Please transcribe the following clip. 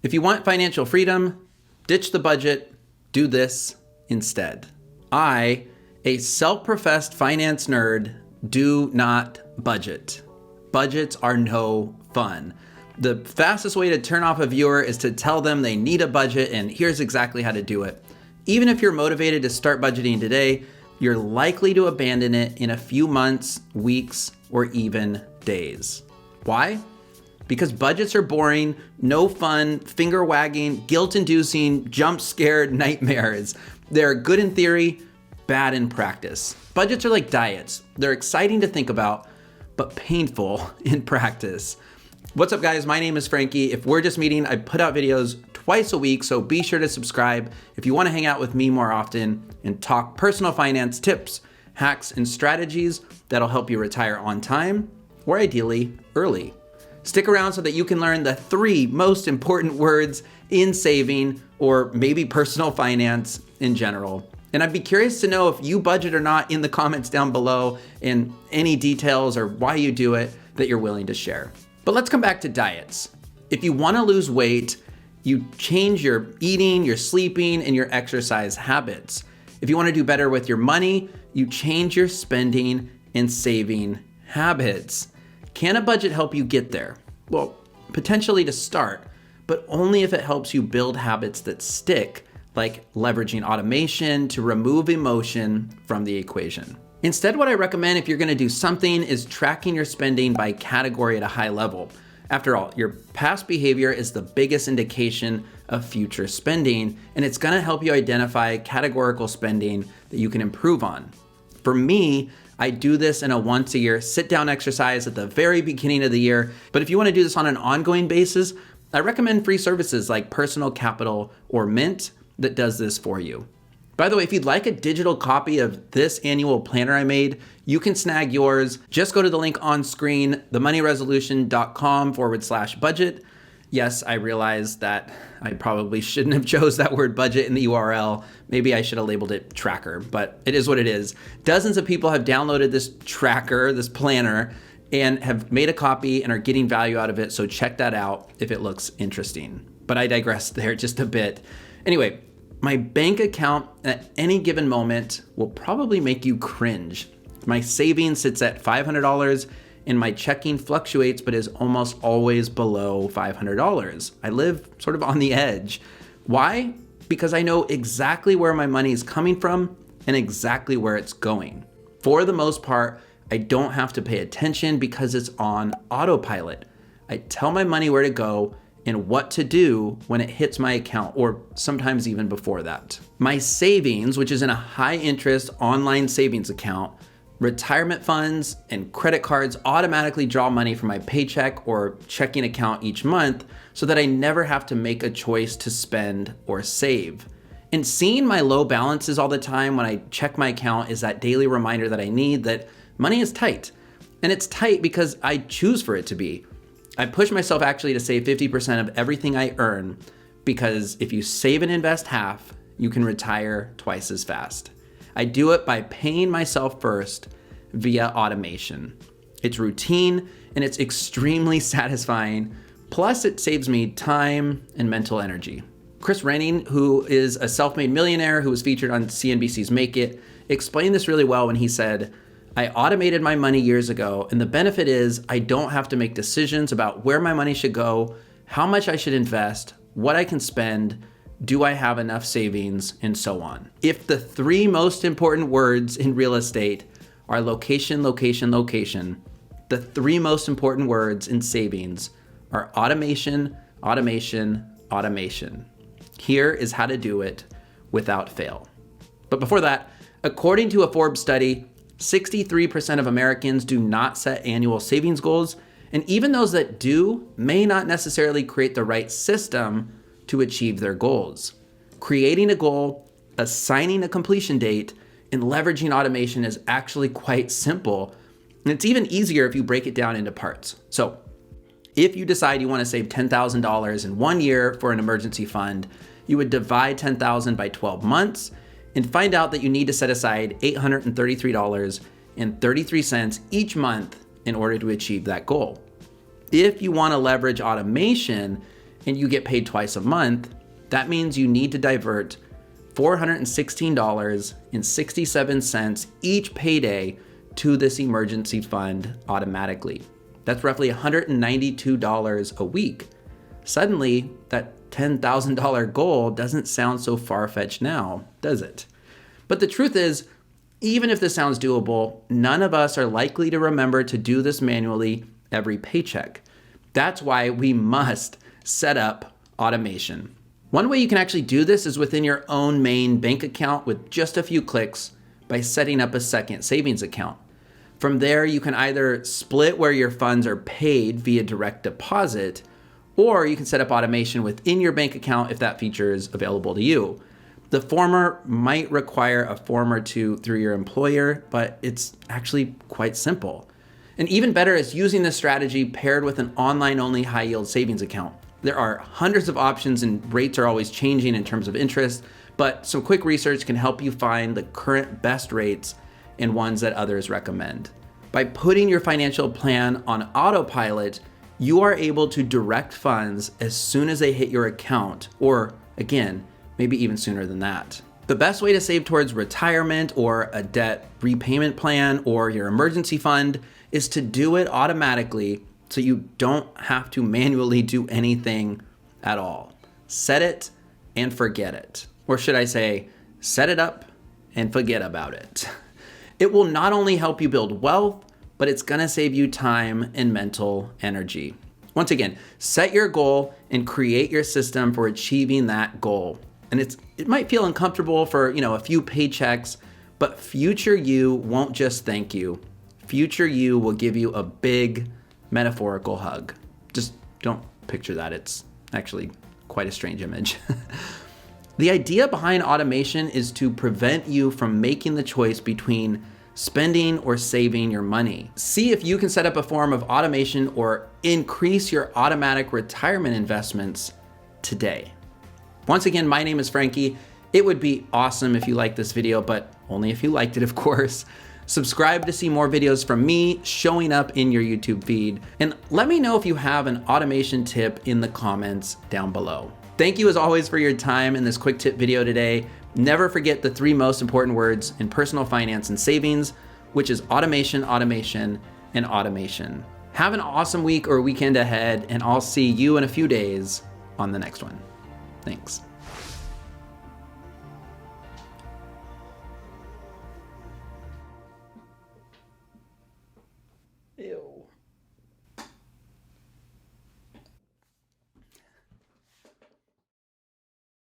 If you want financial freedom, ditch the budget, do this instead. I, a self-professed finance nerd, do not budget. Budgets are no fun. The fastest way to turn off a viewer is to tell them they need a budget, and here's exactly how to do it. Even if you're motivated to start budgeting today, you're likely to abandon it in a few months, weeks, or even days. Why? Because budgets are boring, no fun, finger-wagging, guilt-inducing, jump-scared nightmares. They're good in theory, bad in practice. Budgets are like diets. They're exciting to think about, but painful in practice. What's up, guys? My name is Frankie. If we're just meeting, I put out videos twice a week, so be sure to subscribe if you want to hang out with me more often and talk personal finance tips, hacks, and strategies that'll help you retire on time, or ideally, early. Stick around so that you can learn the 3 most important words in saving or maybe personal finance in general. And I'd be curious to know if you budget or not in the comments down below, and any details or why you do it that you're willing to share. But let's come back to diets. If you want to lose weight, you change your eating, your sleeping, and your exercise habits. If you want to do better with your money, you change your spending and saving habits. Can a budget help you get there? Well, potentially to start, but only if it helps you build habits that stick, like leveraging automation to remove emotion from the equation. Instead, what I recommend if you're gonna do something is tracking your spending by category at a high level. After all, your past behavior is the biggest indication of future spending, and it's gonna help you identify categorical spending that you can improve on. For me, I do this in a once a year sit down exercise at the very beginning of the year. But if you want to do this on an ongoing basis, I recommend free services like Personal Capital or Mint that does this for you. By the way, if you'd like a digital copy of this annual planner I made, you can snag yours. Just go to the link on screen, themoneyresolution.com/budget. Yes, I realize that I probably shouldn't have chose that word budget in the URL. Maybe I should have labeled it tracker, but it is what it is. Dozens of people have downloaded this tracker, this planner, and have made a copy and are getting value out of it. So check that out if it looks interesting. But I digress there just a bit. Anyway, my bank account at any given moment will probably make you cringe. My savings sits at $500. And my checking fluctuates, but is almost always below $500. I live sort of on the edge. Why? Because I know exactly where my money is coming from and exactly where it's going. For the most part, I don't have to pay attention because it's on autopilot. I tell my money where to go and what to do when it hits my account, or sometimes even before that. My savings, which is in a high interest online savings account, retirement funds, and credit cards automatically draw money from my paycheck or checking account each month so that I never have to make a choice to spend or save. And seeing my low balances all the time when I check my account is that daily reminder that I need that money is tight. And it's tight because I choose for it to be. I push myself actually to save 50% of everything I earn, because if you save and invest half, you can retire twice as fast. I do it by paying myself first via automation. It's routine and it's extremely satisfying. Plus, it saves me time and mental energy. Chris Renning, who is a self-made millionaire who was featured on CNBC's Make It, explained this really well when he said, "I automated my money years ago, and the benefit is I don't have to make decisions about where my money should go, how much I should invest, what I can spend, do I have enough savings, and so on." If the 3 most important words in real estate are location, location, location, the 3 most important words in savings are automation, automation, automation. Here is how to do it without fail. But before that, according to a Forbes study, 63% of Americans do not set annual savings goals, and even those that do may not necessarily create the right system to achieve their goals. Creating a goal, assigning a completion date, and leveraging automation is actually quite simple. And it's even easier if you break it down into parts. So if you decide you want to save $10,000 in 1 year for an emergency fund, you would divide $10,000 by 12 months and find out that you need to set aside $833.33 each month in order to achieve that goal. If you want to leverage automation and you get paid twice a month, that means you need to divert $416.67 each payday to this emergency fund automatically. That's roughly $192 a week. Suddenly, that $10,000 goal doesn't sound so far-fetched now, does it? But the truth is, even if this sounds doable, none of us are likely to remember to do this manually every paycheck. That's why we must set up automation. One way you can actually do this is within your own main bank account with just a few clicks by setting up a second savings account. From there, you can either split where your funds are paid via direct deposit, or you can set up automation within your bank account if that feature is available to you. The former might require a form or two through your employer, but it's actually quite simple. And even better is using this strategy paired with an online-only high-yield savings account. There are hundreds of options and rates are always changing in terms of interest, but some quick research can help you find the current best rates and ones that others recommend. By putting your financial plan on autopilot, you are able to direct funds as soon as they hit your account, or again, maybe even sooner than that. The best way to save towards retirement or a debt repayment plan or your emergency fund is to do it automatically so you don't have to manually do anything at all. Set it and forget it. Or should I say, set it up and forget about it. It will not only help you build wealth, but it's gonna save you time and mental energy. Once again, set your goal and create your system for achieving that goal. And it might feel uncomfortable for a few paychecks, but future you won't just thank you. Future you will give you a big metaphorical hug. Just don't picture that. It's actually quite a strange image. The idea behind automation is to prevent you from making the choice between spending or saving your money. See if you can set up a form of automation or increase your automatic retirement investments today. Once again, my name is Frankie. It would be awesome if you liked this video, but only if you liked it, of course. Subscribe to see more videos from me showing up in your YouTube feed. And let me know if you have an automation tip in the comments down below. Thank you as always for your time in this quick tip video today. Never forget the 3 most important words in personal finance and savings, which is automation, automation, and automation. Have an awesome week or weekend ahead, and I'll see you in a few days on the next one. Thanks.